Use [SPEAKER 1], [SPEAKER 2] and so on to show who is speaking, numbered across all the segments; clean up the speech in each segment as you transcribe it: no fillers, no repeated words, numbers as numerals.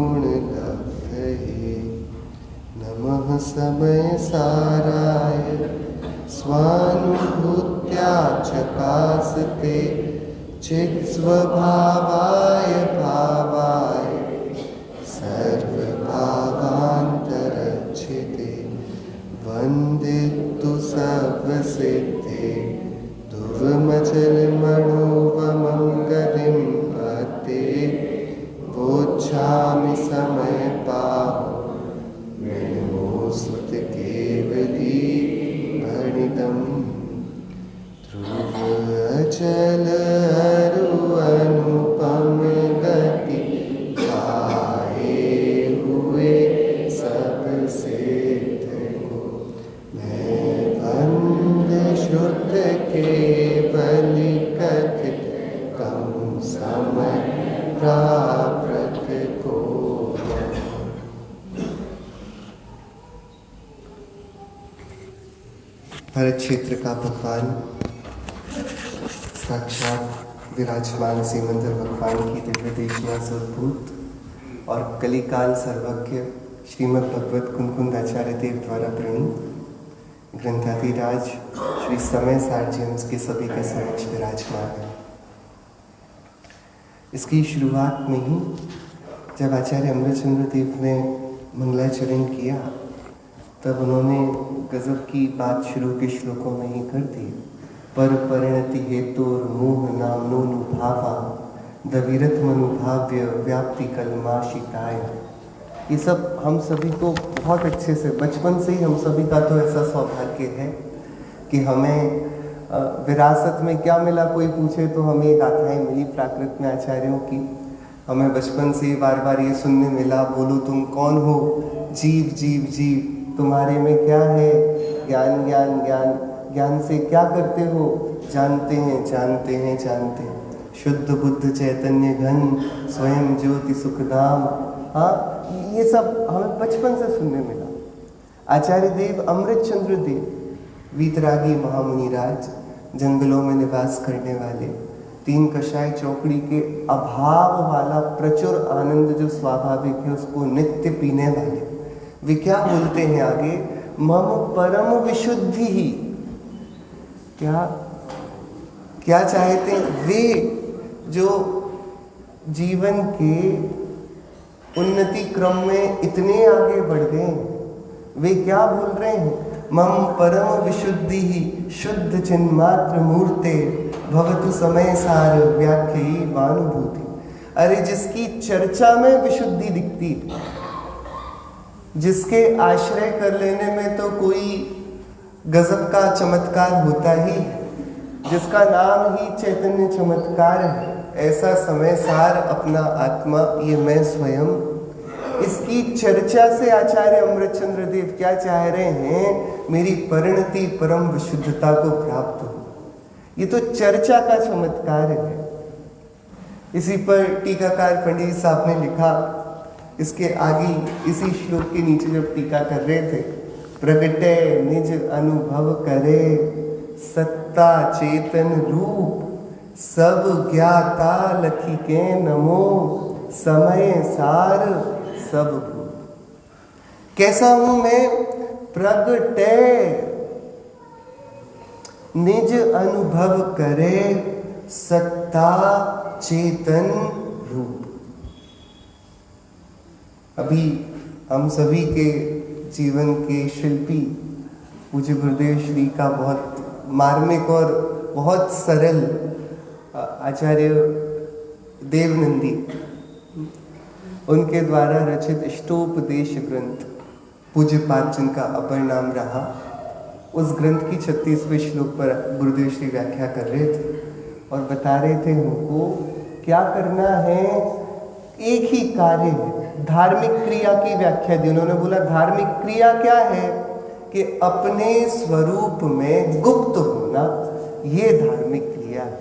[SPEAKER 1] गुणलब्धये नमः समय साराय स्वानुभूत्या चकासते चित्स्वभावाय भावाय सर्वभावान्तरच्छिते वन्दितु सर्वसिद्धे ध्रुवमचलमणोपमङ्गलिं भक्ते वोच्छामि समयपाहो विनमोऽस्तु केवली भणितम् ध्रुव अचल अरु अनुपम गति पाए हुए सब सिद्ध हो मैं बंद शुद्ध केवली कथित कम समय प्राप्त को। भरत क्षेत्र का भगवान साक्षात विराजमान श्रीमंदिर भगवान की दिव्य देशिया स्वरूप और कलिकाल सर्वज्ञ श्रीमद् भगवत कुंकुंदाचार्य देव द्वारा प्रणीत ग्रंथाधिराज श्री समय सार जी हम के सभी के समक्ष विराजमान है। इसकी शुरुआत में ही जब आचार्य अमृतचंद्र देव ने मंगलाचरण किया तब उन्होंने गजब की बात शुरू के श्लोकों में ही कर दी। पर परिणति हेतुर मोह नामनोनुभावा दविरथ मनुभाव्य व्याप्ति कलमाशिताय। ये सब हम सभी को बहुत अच्छे से बचपन से ही हम सभी का तो ऐसा सौभाग्य है कि हमें विरासत में क्या मिला कोई पूछे तो हमें गाथाएं मिली प्राकृत में आचार्यों की। हमें बचपन से ही बार बार ये सुनने मिला बोलो तुम कौन हो जीव जीव जीव तुम्हारे में क्या है ज्ञान ज्ञान ज्ञान ज्ञान से क्या करते हो जानते हैं जानते हैं जानते हैं शुद्ध बुद्ध चैतन्य घन स्वयं ज्योति सुखधाम। हाँ ये सब हमें बचपन से सुनने मिला। आचार्य देव अमृतचंद्र देव वीतरागी महामुनिराज जंगलों में निवास करने वाले तीन कषाय चौकड़ी के अभाव वाला प्रचुर आनंद जो स्वाभाविक है उसको नित्य पीने वाले वे क्या बोलते हैं आगे मम परम विशुद्धि ही क्या क्या चाहते हैं वे जो जीवन के उन्नति क्रम में इतने आगे बढ़ गए वे क्या बोल रहे हैं मम परम विशुद्धि ही शुद्ध चिन्मात्र मूर्ते भवतु समय सार व्याख्यी वानुभूति। अरे जिसकी चर्चा में विशुद्धि दिखती जिसके आश्रय कर लेने में तो कोई गजब का चमत्कार होता ही जिसका नाम ही चैतन्य चमत्कार है ऐसा समय सार अपना आत्मा ये मैं स्वयं इसकी चर्चा से आचार्य अमृतचंद्र देव क्या चाह रहे हैं मेरी परिणति परम विशुद्धता को प्राप्त हो। ये तो चर्चा का चमत्कार है। इसी पर टीकाकार पंडित साहब ने लिखा इसके आगे इसी श्लोक के नीचे जब टीका कर रहे थे प्रगटे निज अनुभव करे सत्ता चेतन रूप सब ज्ञाता लखी के नमो समय सार सब भूप। कैसा हूं मैं प्रगटे निज अनुभव करे सत्ता चेतन रूप। अभी हम सभी के जीवन के शिल्पी पूज्य गुरुदेव श्री का बहुत मार्मिक और बहुत सरल आचार्य देवनंदी उनके द्वारा रचित इष्टोपदेश ग्रंथ पूज्य पाद जिनका अपर नाम रहा उस ग्रंथ की 36वें श्लोक पर गुरुदेव श्री व्याख्या कर रहे थे और बता रहे थे हमको क्या करना है। एक ही कार्य है धार्मिक क्रिया की व्याख्या दी उन्होंने बोला धार्मिक क्रिया क्या है कि अपने स्वरूप में गुप्त होना ये धार्मिक क्रिया है।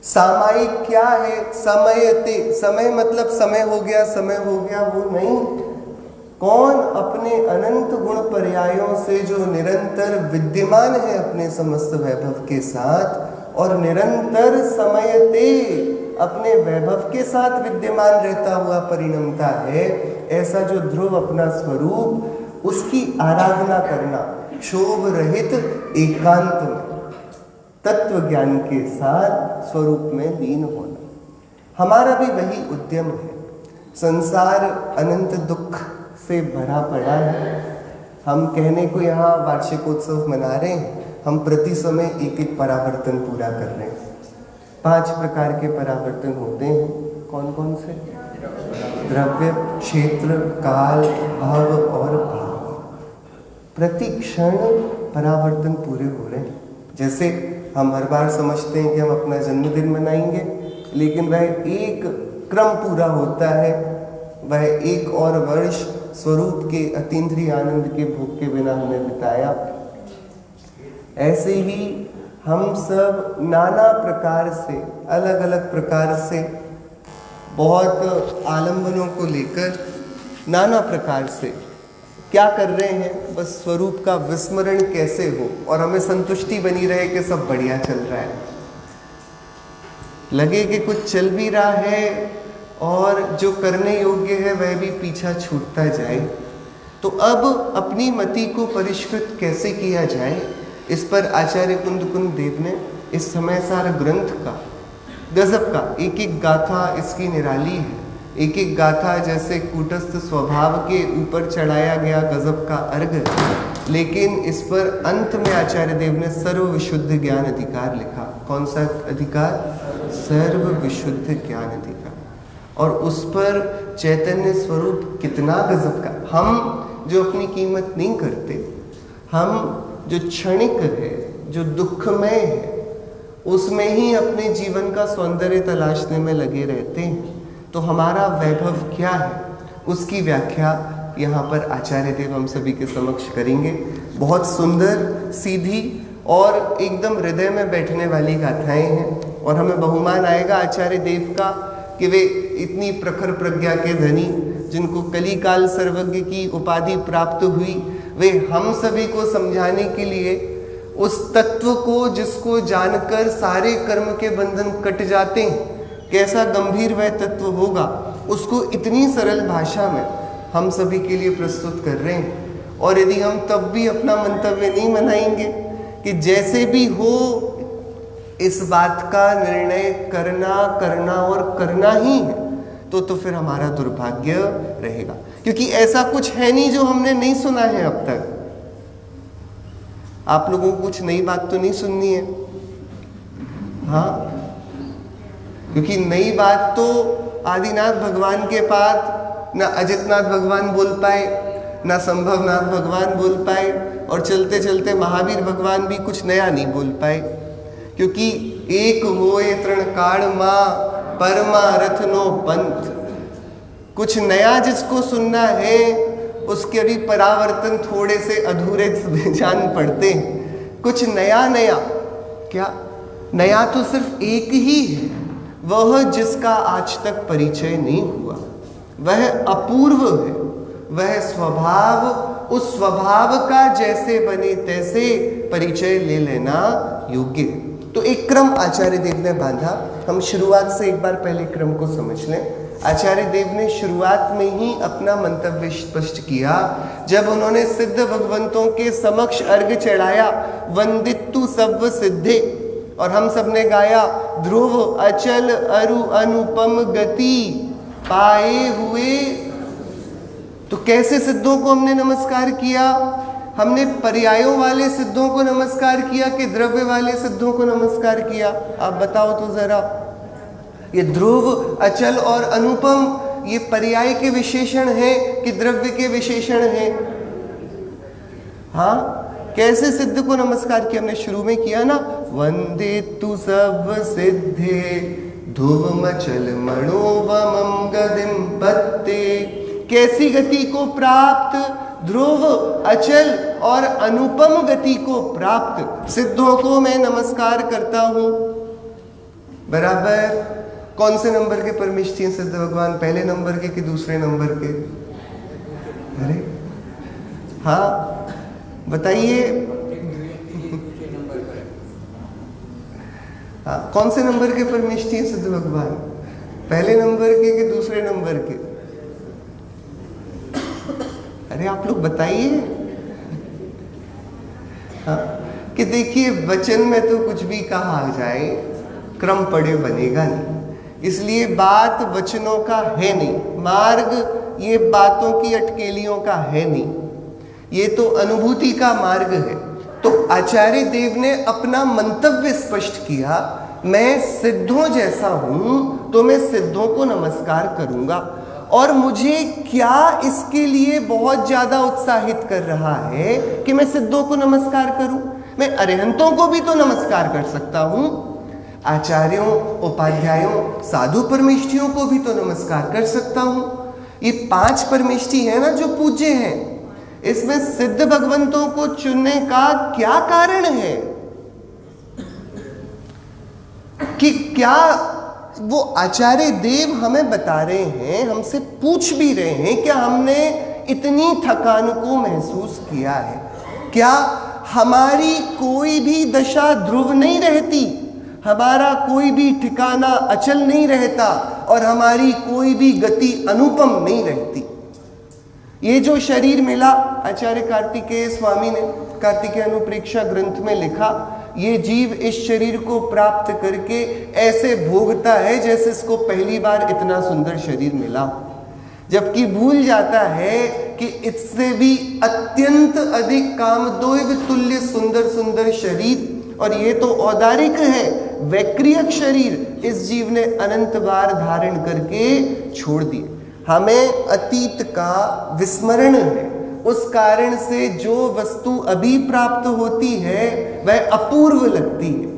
[SPEAKER 1] सामायिक क्या है समयते समय मतलब समय हो गया वो नहीं कौन अपने अनंत गुण पर्यायों से जो निरंतर विद्यमान है अपने समस्त वैभव के साथ और निरंतर समयते अपने वैभव के साथ विद्यमान रहता हुआ परिणमता है, ऐसा जो ध्रुव अपना स्वरूप, उसकी आराधना करना क्षोभ रहित एकांत में तत्व ज्ञान के साथ स्वरूप में लीन होना, हमारा भी वही उद्यम है। संसार अनंत दुख से भरा पड़ा है। हम कहने को यहाँ वार्षिकोत्सव मना रहे हैं, हम प्रति समय एक एक परावर्तन पूरा कर रहे हैं। 5 प्रकार के परावर्तन होते हैं। कौन कौन से? द्रव्य, क्षेत्र, काल, भाव और भाव। प्रति क्षण परावर्तन पूरे हो रहे हैं। जैसे हम हर बार समझते हैं कि हम अपना जन्मदिन मनाएंगे, लेकिन वह एक क्रम पूरा होता है, वह एक और वर्ष स्वरूप के अतीन्द्रिय आनंद के भोग के बिना हमने बिताया। ऐसे ही हम सब नाना प्रकार से, अलग अलग प्रकार से, बहुत आलंबनों को लेकर नाना प्रकार से क्या कर रहे हैं, बस स्वरूप का विस्मरण कैसे हो और हमें संतुष्टि बनी रहे कि सब बढ़िया चल रहा है, लगे कि कुछ चल भी रहा है और जो करने योग्य है वह भी पीछा छूटता जाए। तो अब अपनी मति को परिष्कृत कैसे किया जाए, इस पर आचार्य कुंद देव ने इस समय सार ग्रंथ का गजब का एक एक गाथा इसकी निराली है। एक एक गाथा जैसे कूटस्थ स्वभाव के ऊपर चढ़ाया गया गजब का अर्घ है, लेकिन इस पर अंत में आचार्य देव ने सर्व विशुद्ध ज्ञान अधिकार लिखा। कौन सा अधिकार? सर्व विशुद्ध ज्ञान अधिकार। और उस पर चैतन्य स्वरूप कितना गजब का। हम जो अपनी कीमत नहीं करते, हम जो क्षणिक है, जो दुखमय है, उसमें ही अपने जीवन का सौंदर्य तलाशने में लगे रहते हैं, तो हमारा वैभव क्या है, उसकी व्याख्या यहाँ पर आचार्य देव हम सभी के समक्ष करेंगे। बहुत सुंदर, सीधी और एकदम हृदय में बैठने वाली गाथाएं हैं, और हमें बहुमान आएगा आचार्य देव का कि वे इतनी प्रखर प्रज्ञा के धनी, जिनको कलिकाल सर्वज्ञ की उपाधि प्राप्त हुई, वे हम सभी को समझाने के लिए उस तत्व को जिसको जानकर सारे कर्म के बंधन कट जाते हैं, कैसा गंभीर वह तत्व होगा, उसको इतनी सरल भाषा में हम सभी के लिए प्रस्तुत कर रहे हैं। और यदि हम तब भी अपना मंतव्य नहीं मनाएंगे कि जैसे भी हो इस बात का निर्णय करना और करना ही है, तो फिर हमारा दुर्भाग्य रहेगा, क्योंकि ऐसा कुछ है नहीं जो हमने नहीं सुना है अब तक। आप लोगों को कुछ नई बात तो नहीं सुननी है, हाँ, क्योंकि नई बात तो आदिनाथ भगवान के पास ना अजितनाथ भगवान बोल पाए, ना संभवनाथ भगवान बोल पाए, और चलते चलते महावीर भगवान भी कुछ नया नहीं बोल पाए, क्योंकि एक होए तृणकाण मां परमा रथनो पंथ। कुछ नया जिसको सुनना है उसके भी परावर्तन थोड़े से अधूरे जान पड़ते हैं। कुछ नया क्या नया तो सिर्फ एक ही है, वह जिसका आज तक परिचय नहीं हुआ, वह अपूर्व है, वह स्वभाव, उस स्वभाव का जैसे बने तैसे परिचय ले लेना योग्य है। तो एक क्रम आचार्य देव ने बांधा। हम शुरुआत से एक बार पहले क्रम को समझ लें। आचार्य देव ने शुरुआत में ही अपना मंतव्य स्पष्ट किया, जब उन्होंने सिद्ध भगवंतों के समक्ष अर्घ चढ़ाया, वंदितु सर्व सिद्धे, और हम सब ने गाया, ध्रुव अचल अरु अनुपम गति पाए हुए। तो कैसे सिद्धों को हमने नमस्कार किया? हमने पर्यायों वाले सिद्धों को नमस्कार किया कि द्रव्य वाले सिद्धों को नमस्कार किया? आप बताओ तो जरा। ये ध्रुव, अचल और अनुपम ये पर्याय के विशेषण हैं कि द्रव्य के विशेषण हैं? हाँ, कैसे सिद्ध को नमस्कार किया? हमने शुरू में किया ना, वंदे तु सब सिद्धे ध्रुवमचल मनोवमं गतिं पत्ते। कैसी गति को प्राप्त? ध्रुव, अचल और अनुपम गति को प्राप्त सिद्धों को मैं नमस्कार करता हूं। बराबर। कौन से नंबर के परमिष्ठी हैं सिद्ध भगवान? पहले नंबर के कि दूसरे नंबर के? अरे हाँ, बताइए। हाँ, कौन से नंबर के परमिष्ठी हैं सिद्ध भगवान? पहले नंबर के कि दूसरे नंबर के? अरे आप लोग बताइए। हाँ, कि देखिए वचन में तो कुछ भी कहा जाए क्रम पढ़े बनेगा नहीं, इसलिए बात वचनों का है नहीं, मार्ग ये बातों की अटकेलियों का है नहीं, ये तो अनुभूति का मार्ग है। तो आचार्य देव ने अपना मंतव्य स्पष्ट किया, मैं सिद्धों जैसा हूं तो मैं सिद्धों को नमस्कार करूंगा। और मुझे क्या इसके लिए बहुत ज्यादा उत्साहित कर रहा है कि मैं सिद्धों को नमस्कार करूं? मैं अरिहंतों को भी तो नमस्कार कर सकता हूं, आचार्यों, उपाध्यायों, साधु परमेष्ठियों को भी तो नमस्कार कर सकता हूं। ये 5 परमेष्ठी है ना जो पूज्य हैं, इसमें सिद्ध भगवंतों को चुनने का क्या कारण है? कि क्या वो आचार्य देव हमें बता रहे हैं, हमसे पूछ भी रहे हैं, क्या हमने इतनी थकान को महसूस किया है? क्या हमारी कोई भी दशा ध्रुव नहीं रहती, हमारा कोई भी ठिकाना अचल नहीं रहता और हमारी कोई भी गति अनुपम नहीं रहती? ये जो शरीर मिला, आचार्य कार्तिकेय स्वामी ने कार्तिकेय अनुप्रेक्षा ग्रंथ में लिखा, ये जीव इस शरीर को प्राप्त करके ऐसे भोगता है जैसे इसको पहली बार इतना सुंदर शरीर मिला, जबकि भूल जाता है कि इससे भी अत्यंत अधिक कामदेव तुल्य सुंदर सुंदर शरीर, और ये तो औदारिक है, वैक्रियक शरीर इस जीव ने अनंत बार धारण करके छोड़ दिए। हमें अतीत का विस्मरण है, उस कारण से जो वस्तु अभी प्राप्त होती है वह अपूर्व लगती है।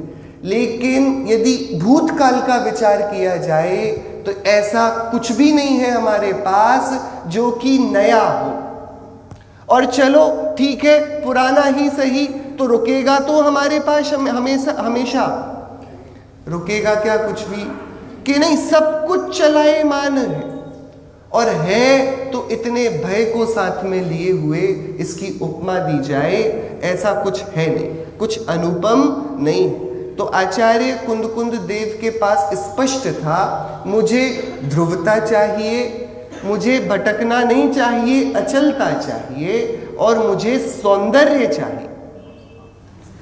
[SPEAKER 1] लेकिन यदि भूतकाल का विचार किया जाए तो ऐसा कुछ भी नहीं है हमारे पास जो कि नया हो। और चलो ठीक है, पुराना ही सही, तो रुकेगा तो हमारे पास हमेशा हमेशा रुकेगा क्या कुछ भी? कि नहीं, सब कुछ चलायमान है, और है तो इतने भय को साथ में लिए हुए इसकी उपमा दी जाए ऐसा कुछ है नहीं, कुछ अनुपम नहीं। तो आचार्य कुंद देव के पास स्पष्ट था, मुझे ध्रुवता चाहिए, मुझे भटकना नहीं चाहिए, अचलता चाहिए, और मुझे सौंदर्य चाहिए।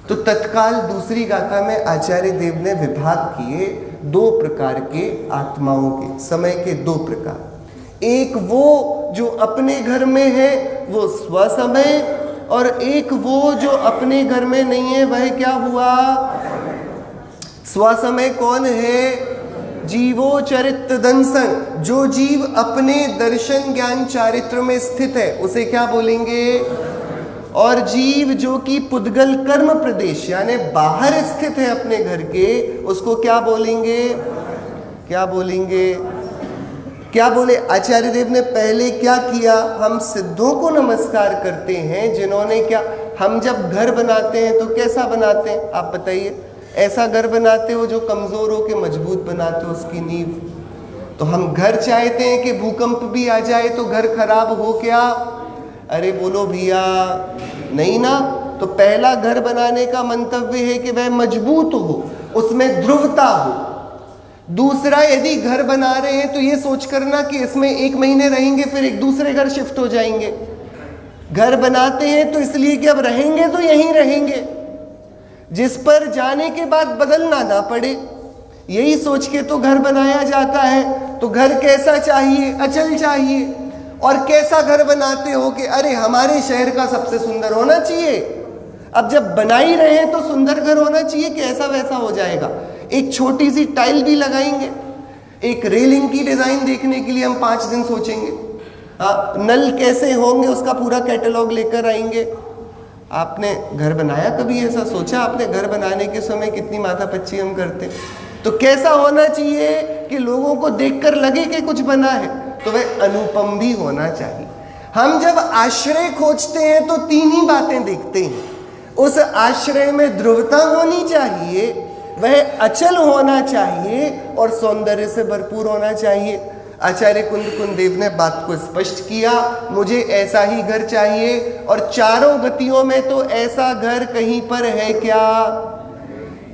[SPEAKER 1] तो तत्काल दूसरी गाथा में आचार्य देव ने विभाग किए 2 प्रकार के आत्माओं के, समय के 2 प्रकार। एक वो जो अपने घर में है वो स्वसमय, और एक वो जो अपने घर में नहीं है वह क्या हुआ? स्वसमय कौन है? जीवो चरित्र दंसन, जो जीव अपने दर्शन ज्ञान चारित्र में स्थित है उसे क्या बोलेंगे? और जीव जो कि पुद्गल कर्म प्रदेश यानी बाहर स्थित है अपने घर के, उसको क्या बोलेंगे? क्या बोलेंगे? क्या बोले आचार्य देव ने? पहले क्या किया? हम सिद्धों को नमस्कार करते हैं जिन्होंने क्या, हम जब घर बनाते हैं तो कैसा बनाते हैं आप बताइए? ऐसा घर बनाते हो जो कमजोर हो के मजबूत बनाते हो उसकी नींव। तो हम घर चाहते हैं कि भूकंप भी आ जाए तो घर खराब हो क्या? अरे बोलो भैया, नहीं ना। तो पहला घर बनाने का मंतव्य है कि वह मजबूत हो, उसमें ध्रुवता हो। दूसरा, यदि घर बना रहे हैं तो ये सोच करना कि इसमें 1 महीने रहेंगे फिर एक दूसरे घर शिफ्ट हो जाएंगे। घर बनाते हैं तो इसलिए कि अब रहेंगे तो यहीं रहेंगे, जिस पर जाने के बाद बदलना ना पड़े, यही सोच के तो घर बनाया जाता है। तो घर कैसा चाहिए? अचल चाहिए। और कैसा घर बनाते हो कि अरे हमारे शहर का सबसे सुंदर होना चाहिए। अब जब बना ही रहे हैं तो सुंदर घर होना चाहिए कि ऐसा वैसा हो जाएगा? एक छोटी सी टाइल भी लगाएंगे, एक रेलिंग की डिजाइन देखने के लिए हम 5 दिन सोचेंगे। नल कैसे होंगे उसका पूरा कैटलॉग लेकर आएंगे। आपने घर बनाया कभी? ऐसा सोचा आपने? घर बनाने के समय कितनी माथापच्ची हम करते। तो कैसा होना चाहिए कि लोगों को देखकर लगे कि कुछ बना है? तो वह अनुपम भी होना चाहिए। हम जब आश्रय खोजते हैं तो 3 ही बातें देखते हैं। उस आश्रय में ध्रुवता होनी चाहिए, वह अचल होना चाहिए, और सौंदर्य से भरपूर होना चाहिए। आचार्य कुंद देव ने बात को स्पष्ट किया, मुझे ऐसा ही घर चाहिए। और चारों गतियों में तो ऐसा घर कहीं पर है क्या?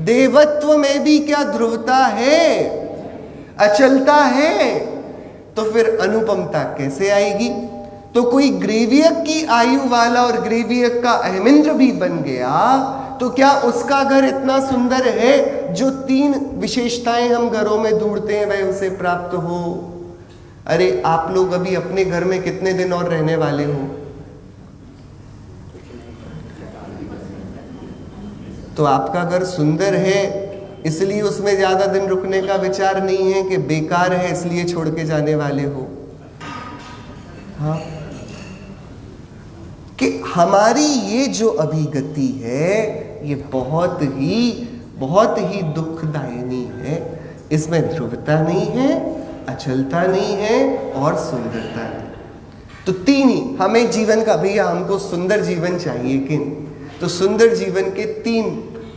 [SPEAKER 1] देवत्व में भी क्या ध्रुवता है? अचलता है तो फिर अनुपमता कैसे आएगी? तो कोई ग्रीवियक की आयु वाला और ग्रीवियक का अहमिंद्र भी बन गया तो क्या उसका घर इतना सुंदर है जो 3 विशेषताएं हम घरों में ढूंढते हैं वह उसे प्राप्त हो? अरे आप लोग अभी अपने घर में कितने दिन और रहने वाले हो? तो आपका घर सुंदर है इसलिए उसमें ज्यादा दिन रुकने का विचार नहीं है कि बेकार है इसलिए छोड़ के जाने वाले हो? हाँ, कि हमारी ये जो अभिगति है ये बहुत ही दुखदायिनी है। इसमें ध्रुवता नहीं है, अचलता नहीं है और सुंदरता नहीं। तो 3 ही हमें जीवन का, भैया हमको सुंदर जीवन चाहिए कि नहीं? तो सुंदर जीवन के 3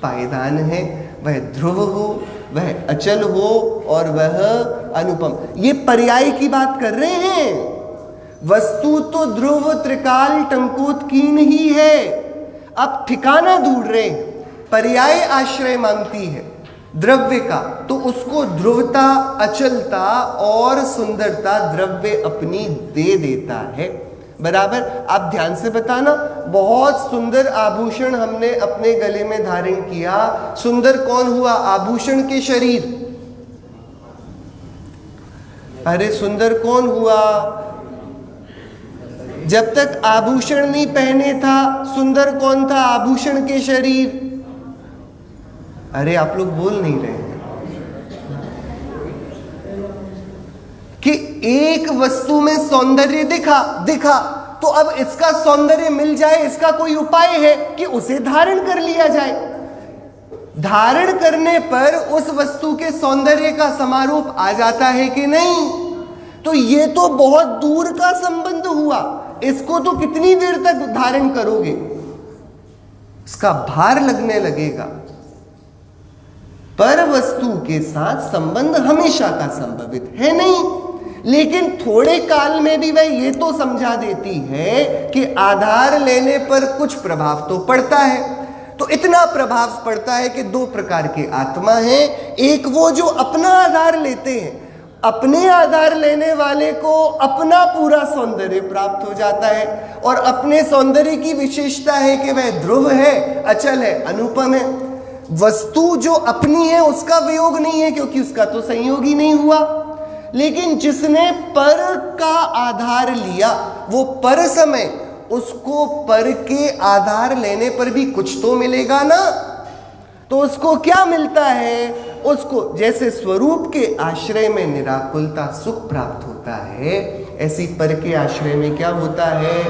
[SPEAKER 1] पायदान हैं, वह ध्रुव हो, वह अचल हो और वह अनुपम। ये पर्याय की बात कर रहे हैं। वस्तु तो ध्रुव त्रिकाल टंकोत्कीर्ण ही है, अब ठिकाना ढूंढ रहे हैं। पर्याय आश्रय मांगती है द्रव्य का, तो उसको ध्रुवता, अचलता और सुंदरता द्रव्य अपनी दे देता है। बराबर? आप ध्यान से बताना, बहुत सुंदर आभूषण हमने अपने गले में धारण किया, सुंदर कौन हुआ? आभूषण के शरीर। अरे सुंदर कौन हुआ? जब तक आभूषण नहीं पहने था सुंदर कौन था? आभूषण के शरीर। अरे आप लोग बोल नहीं रहे हैं कि एक वस्तु में सौंदर्य दिखा तो अब इसका सौंदर्य मिल जाए, इसका कोई उपाय है कि उसे धारण कर लिया जाए। धारण करने पर उस वस्तु के सौंदर्य का समारोप आ जाता है कि नहीं? तो ये तो बहुत दूर का संबंध हुआ, इसको तो कितनी देर तक धारण करोगे? इसका भार लगने लगेगा। पर वस्तु के साथ संबंध हमेशा का संभवित है नहीं, लेकिन थोड़े काल में भी वह ये तो समझा देती है कि आधार लेने पर कुछ प्रभाव तो पड़ता है। तो इतना प्रभाव पड़ता है कि 2 प्रकार के आत्मा हैं। एक वो जो अपना आधार लेते हैं, अपने आधार लेने वाले को अपना पूरा सौंदर्य प्राप्त हो जाता है, और अपने सौंदर्य की विशेषता है कि वह ध्रुव है, अचल है, अनुपम है। वस्तु जो अपनी है उसका वियोग नहीं है क्योंकि उसका तो संयोग ही नहीं हुआ। लेकिन जिसने पर का आधार लिया, वो पर समय, उसको पर के आधार लेने पर भी कुछ तो मिलेगा ना। तो उसको क्या मिलता है? उसको जैसे स्वरूप के आश्रय में निराकुलता सुख प्राप्त होता है, ऐसी पर के आश्रय में क्या होता है?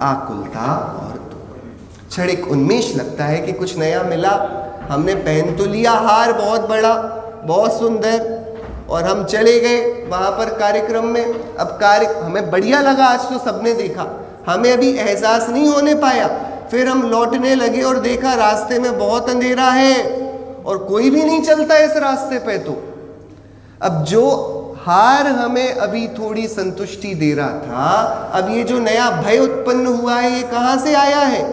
[SPEAKER 1] आकुलता और दुख। क्षणिक उन्मेष लगता है कि कुछ नया मिला, हमने पहन तो लिया हार बहुत बड़ा, बहुत सुंदर, और हम चले गए वहां पर कार्यक्रम में। अब हमें बढ़िया लगा, आज तो सबने देखा, हमें अभी एहसास नहीं होने पाया। फिर हम लौटने लगे और देखा रास्ते में बहुत अंधेरा है और कोई भी नहीं चलता इस रास्ते पे। तो अब जो हार हमें अभी थोड़ी संतुष्टि दे रहा था, अब ये जो नया भय उत्पन्न हुआ है, ये कहां से आया है?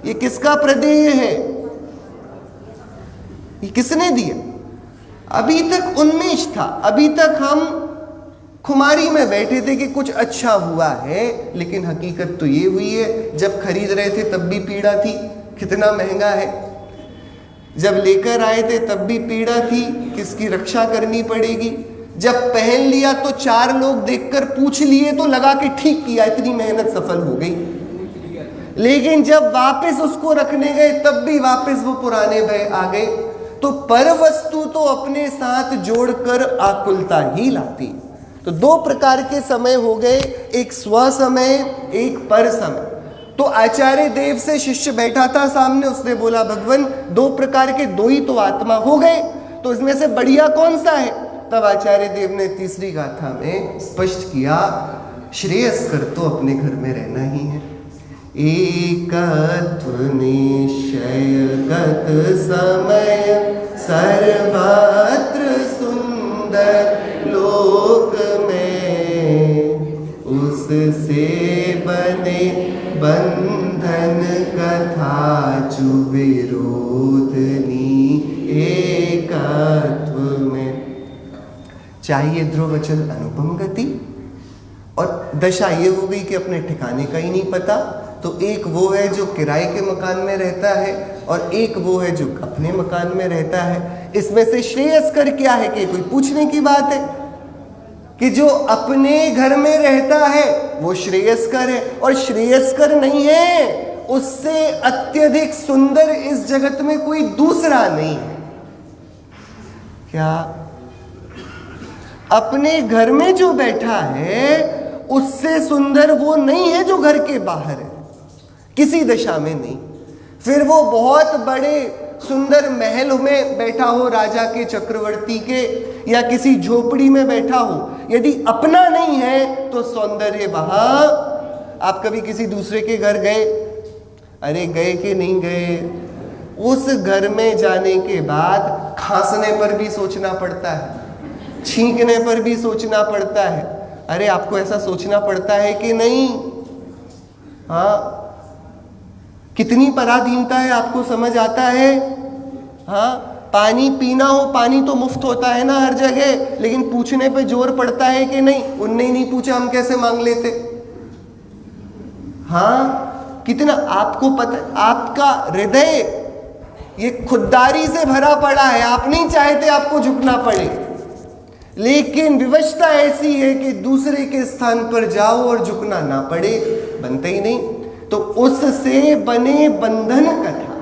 [SPEAKER 1] ये किसका प्रदेय है? ये किसने दिया? अभी तक उन्मेष था, अभी तक हम खुमारी में बैठे थे कि कुछ अच्छा हुआ है, लेकिन हकीकत तो ये हुई है, जब खरीद रहे थे तब भी पीड़ा थी, कितना महंगा है। जब लेकर आए थे तब भी पीड़ा थी, किसकी रक्षा करनी पड़ेगी। जब पहन लिया तो 4 लोग देखकर पूछ लिए तो लगा कि ठीक किया, इतनी मेहनत सफल हो गई। लेकिन जब वापस उसको रखने गए तब भी वापस वो पुराने भय आ गए। तो पर वस्तु तो अपने साथ जोड़कर आकुलता ही लाती। तो 2 प्रकार के समय हो गए, एक स्व समय, एक पर समय। तो आचार्य देव से शिष्य बैठा था सामने, उसने बोला भगवान 2 प्रकार के 2 ही तो आत्मा हो गए, तो इसमें से बढ़िया कौन सा है? तब आचार्य देव ने तीसरी गाथा में स्पष्ट किया, श्रेयस्कर तो अपने घर में रहना ही है। एकत्व निश्चयगत समय सर्वत्र सुंदर लोक में, उससे बने बंधन कथा चु विरोधनी एकत्व में। चाहिए ध्रुव अचल अनुपम गति, और दशा ये हो गई कि अपने ठिकाने का ही नहीं पता। तो एक वो है जो किराए के मकान में रहता है और एक वो है जो अपने मकान में रहता है। इसमें से श्रेयस्कर क्या है कि कोई पूछने की बात है कि जो अपने घर में रहता है वो श्रेयस्कर है, और श्रेयस्कर नहीं है उससे अत्यधिक सुंदर इस जगत में कोई दूसरा नहीं है। क्या अपने घर में जो बैठा है उससे सुंदर वो नहीं है जो घर के बाहर है, किसी दशा में नहीं। फिर वो बहुत बड़े सुंदर महल में बैठा हो, राजा के, चक्रवर्ती के, या किसी झोपड़ी में बैठा हो, यदि अपना नहीं है तो सौंदर्य वहां। आप कभी किसी दूसरे के घर गए? अरे गए कि नहीं गए? उस घर में जाने के बाद खांसने पर भी सोचना पड़ता है, छींकने पर भी सोचना पड़ता है। अरे आपको ऐसा सोचना पड़ता है कि नहीं? हाँ, कितनी पराधीनता है आपको समझ आता है? हाँ, पानी पीना हो, पानी तो मुफ्त होता है ना हर जगह, लेकिन पूछने पे जोर पड़ता है कि नहीं? उनने ही नहीं पूछा, हम कैसे मांग लेते? हाँ, कितना आपको पता, आपका हृदय ये खुददारी से भरा पड़ा है, आप नहीं चाहते आपको झुकना पड़े, लेकिन विवशता ऐसी है कि दूसरे के स्थान पर जाओ और झुकना ना पड़े, बनते ही नहीं। तो उससे बने बंधन कथा।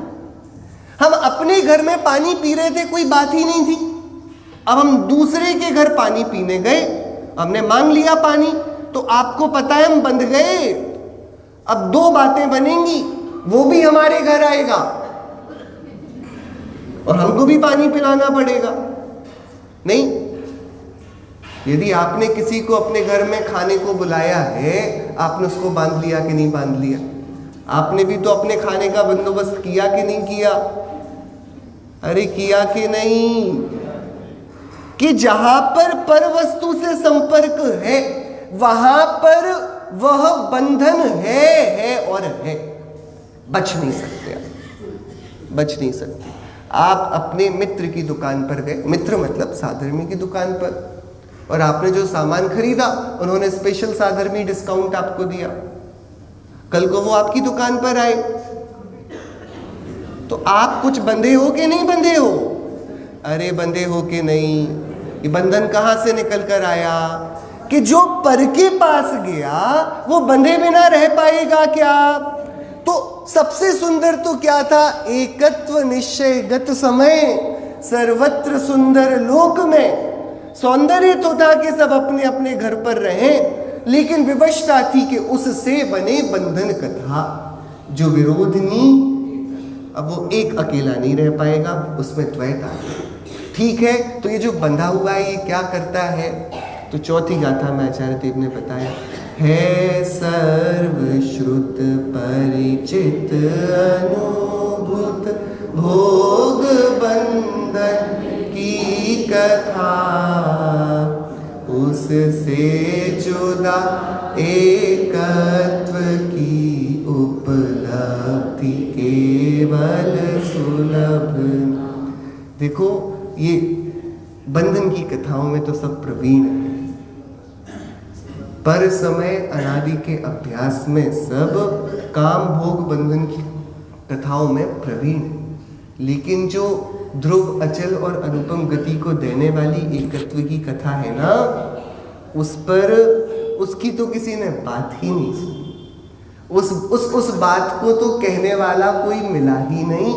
[SPEAKER 1] हम अपने घर में पानी पी रहे थे, कोई बात ही नहीं थी। अब हम दूसरे के घर पानी पीने गए, हमने मांग लिया पानी, तो आपको पता है हम बंध गए। अब दो बातें बनेंगी, वो भी हमारे घर आएगा और हमको भी पानी पिलाना पड़ेगा। नहीं, यदि आपने किसी को अपने घर में खाने को बुलाया है, आपने उसको बांध लिया कि नहीं बांध लिया? आपने भी तो अपने खाने का बंदोबस्त किया कि नहीं किया? अरे किया कि नहीं? कि जहां पर वस्तु से संपर्क है वहां पर वह बंधन है और है, बच नहीं सकते आप, बच नहीं सकते। आप अपने मित्र की दुकान पर गए, मित्र मतलब साधर्मी की दुकान पर, और आपने जो सामान खरीदा उन्होंने स्पेशल साधर्मी डिस्काउंट आपको दिया। कल को वो आपकी दुकान पर आए तो आप कुछ बंधे हो कि नहीं बंधे हो? अरे बंधे हो कि नहीं? ये बंधन कहां से निकल कर आया कि जो पर के पास गया वो बंधे बिना रह पाएगा क्या? तो सबसे सुंदर तो क्या था? एकत्व निश्चयगत समय सर्वत्र सुंदर लोक में। सौंदर्य तो था कि सब अपने अपने घर पर रहें, लेकिन विवशता थी कि उससे बने बंधन कथा जो विरोधनी। अब वो एक अकेला नहीं रह पाएगा, उसमें द्वैत आ गया। ठीक है, तो ये जो बंधा हुआ है ये क्या करता है? तो चौथी गाथा में आचार्य देव ने बताया है सर्वश्रुत परिचित अनुभूत भोग बंधन की कथा, उससे जुदा एकत्व की उपलब्धि केवल सुलभ। देखो ये बंधन की कथाओं में तो सब प्रवीण है, पर समय अनादि के अभ्यास में सब काम भोग बंधन की कथाओं में प्रवीण है। लेकिन जो ध्रुव अचल और अनुपम गति को देने वाली एकत्व की कथा है ना, उस पर उसकी तो किसी ने बात ही नहीं सुनी। उस बात को तो कहने वाला कोई मिला ही नहीं।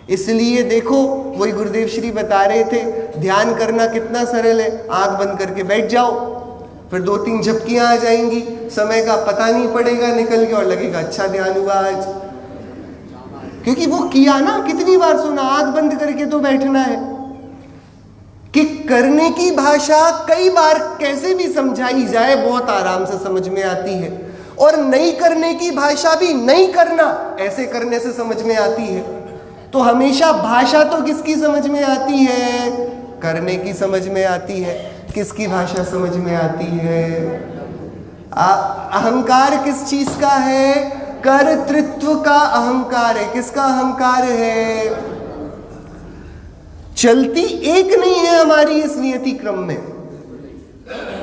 [SPEAKER 1] इसलिए देखो वही गुरुदेव श्री बता रहे थे, ध्यान करना कितना सरल है। आंख बंद करके बैठ जाओ, फिर 2-3 झपकियां आ जाएंगी, समय का पता नहीं पड़ेगा, निकल गया और लगेगा अच्छा ध्यान हुआ आज, क्योंकि वो किया ना। कितनी बार सुना, आंख बंद करके तो बैठना है। कि करने की भाषा कई बार कैसे भी समझाई जाए बहुत आराम से समझ में आती है, और नहीं करने की भाषा भी नहीं करना ऐसे करने से समझ में आती है। तो हमेशा भाषा तो किसकी समझ में आती है? करने की समझ में आती है। किसकी भाषा समझ में आती है? अहंकार किस चीज का है? कर्तृत्व का अहंकार है। किसका अहंकार है? चलती एक नहीं है हमारी इस नियति क्रम में।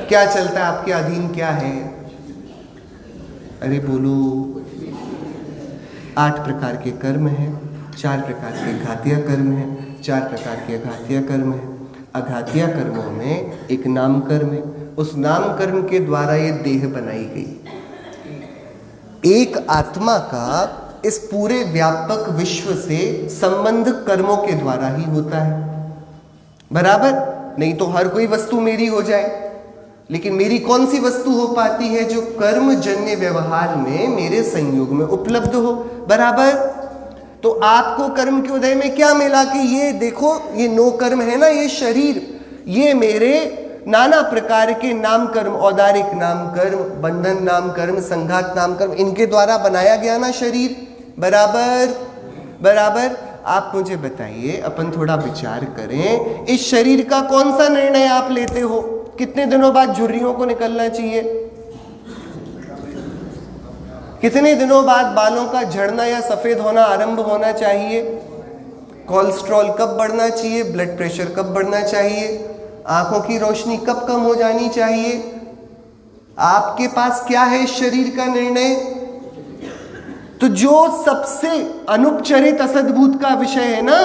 [SPEAKER 1] क्या चलता है, आपके अधीन क्या है? अरे बोलो। 8 प्रकार के कर्म हैं, 4 प्रकार के घातीय कर्म हैं, 4 प्रकार के अघातीय कर्म हैं। अघातीय कर्मों में एक नाम कर्म है, उस नाम कर्म के द्वारा ये देह बनाई गई। एक आत्मा का इस पूरे व्यापक विश्व से संबंध कर्मों के द्वारा ही होता है, बराबर? नहीं तो हर कोई वस्तु मेरी हो जाए, लेकिन मेरी कौन सी वस्तु हो पाती है? जो कर्मजन्य व्यवहार में मेरे संयोग में उपलब्ध हो, बराबर? तो आपको कर्म के उदय में क्या मिला कि ये देखो, ये 9 कर्म है ना, ये शरीर, ये मेरे नाना प्रकार के नाम कर्म, औदारिक नाम कर्म, बंधन नाम कर्म, संघात नाम कर्म, इनके द्वारा बनाया गया ना शरीर, बराबर? बराबर? आप मुझे बताइए, अपन थोड़ा विचार करें, इस शरीर का कौन सा निर्णय आप लेते हो? कितने दिनों बाद झुर्रियों को निकलना चाहिए? कितने दिनों बाद बालों का झड़ना या सफेद होना आरंभ होना चाहिए? कोलेस्ट्रॉल कब बढ़ना चाहिए? ब्लड प्रेशर कब बढ़ना चाहिए? आंखों की रोशनी कब कम हो जानी चाहिए? आपके पास क्या है इस शरीर का निर्णय? तो जो सबसे अनुपचरित असद्भूत का विषय है ना,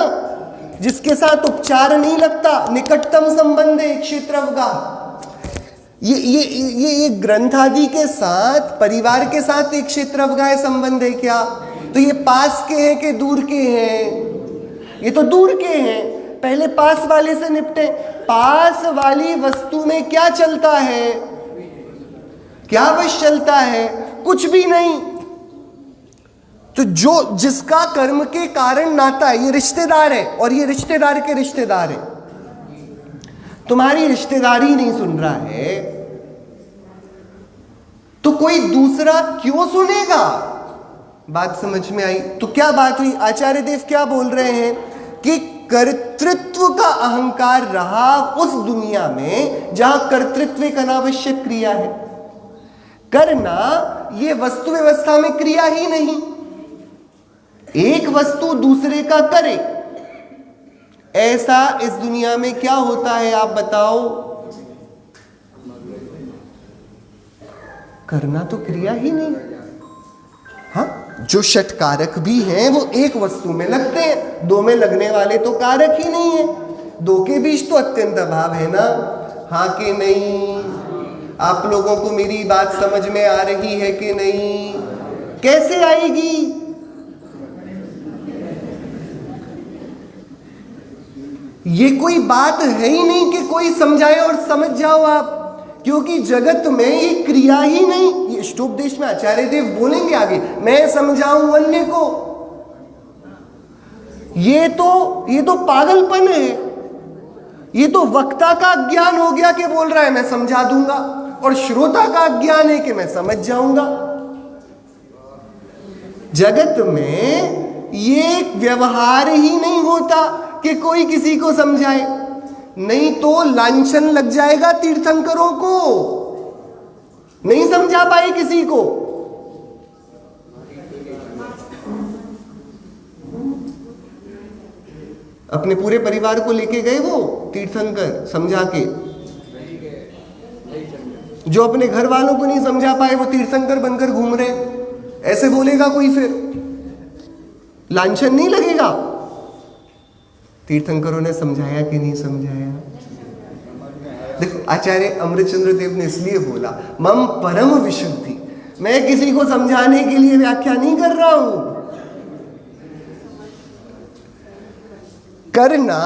[SPEAKER 1] जिसके साथ उपचार नहीं लगता, निकटतम संबंध है क्षेत्रवगा, ये ग्रंथ आदि के साथ, परिवार के साथ एक क्षेत्रवगाह संबंध है क्या? तो ये पास के हैं कि दूर के हैं? ये तो दूर के हैं। पहले पास वाले से निपटे। पास वाली वस्तु में क्या चलता है? क्या वश चलता है? कुछ भी नहीं। तो जो जिसका कर्म के कारण नाता है, ये रिश्तेदार है, और ये रिश्तेदार के रिश्तेदार है। तुम्हारी रिश्तेदारी नहीं सुन रहा है तो कोई दूसरा क्यों सुनेगा? बात समझ में आई? तो क्या बात हुई? आचार्य देव क्या बोल रहे हैं कि कर्तृत्व का अहंकार रहा उस दुनिया में जहां कर्तृत्व एक अनावश्यक क्रिया है। करना ये वस्तु व्यवस्था में क्रिया ही नहीं। एक वस्तु दूसरे का करे, ऐसा इस दुनिया में क्या होता है आप बताओ? करना तो क्रिया ही नहीं। हाँ, जो षटकारक भी हैं वो एक वस्तु में लगते हैं, 2 में लगने वाले तो कारक ही नहीं है। 2 के बीच तो अत्यंत अभाव है ना। हाँ कि नहीं? आप लोगों को मेरी बात समझ में आ रही है कि नहीं? कैसे आएगी? ये कोई बात है ही नहीं कि कोई समझाए और समझ जाओ आप, क्योंकि जगत में ये क्रिया ही नहीं। ये अष्टोपदेश में आचार्य देव बोलेंगे आगे, मैं समझाऊं अन्य को। ये तो पागलपन है। ये तो वक्ता का ज्ञान हो गया कि बोल रहा है मैं समझा दूंगा, और श्रोता का ज्ञान है कि मैं समझ जाऊंगा। जगत में ये व्यवहार ही नहीं होता कि कोई किसी को समझाए, नहीं तो लांछन लग जाएगा तीर्थंकरों को। नहीं समझा पाए किसी को। अपने पूरे परिवार को लेके गए वो तीर्थंकर समझा के। जो अपने घर वालों को नहीं समझा पाए वो तीर्थंकर बनकर घूम रहे, ऐसे बोलेगा कोई? फिर लांछन नहीं लगेगा? तीर्थंकरों ने समझाया कि नहीं समझाया? देखो, आचार्य अमृतचंद्र देव ने इसलिए बोला मम परम विशुद्धि। मैं किसी को समझाने के लिए व्याख्या नहीं कर रहा हूं। करना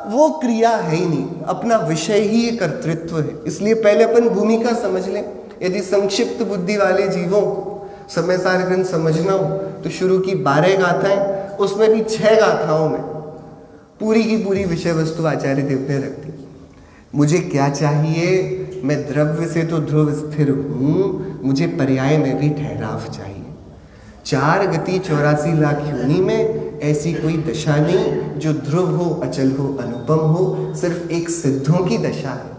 [SPEAKER 1] वो क्रिया है ही नहीं, अपना विषय ही ये कर्तृत्व है। इसलिए पहले अपन भूमिका समझ लें। यदि संक्षिप्त बुद्धि वाले जीवों को समय सार ग्रंथ समझना हो तो शुरू की 12 गाथाएं, उसमें भी 6 गाथाओं में पूरी की पूरी विषय वस्तु आचार्य देव ने रख दी। मुझे क्या चाहिए? मैं द्रव्य से तो ध्रुव स्थिर हूं, मुझे पर्याय में भी ठहराव चाहिए। 4 गति 84 लाख योनि में ऐसी कोई दशा नहीं जो ध्रुव हो, अचल हो, अनुपम हो। सिर्फ एक सिद्धों की दशा है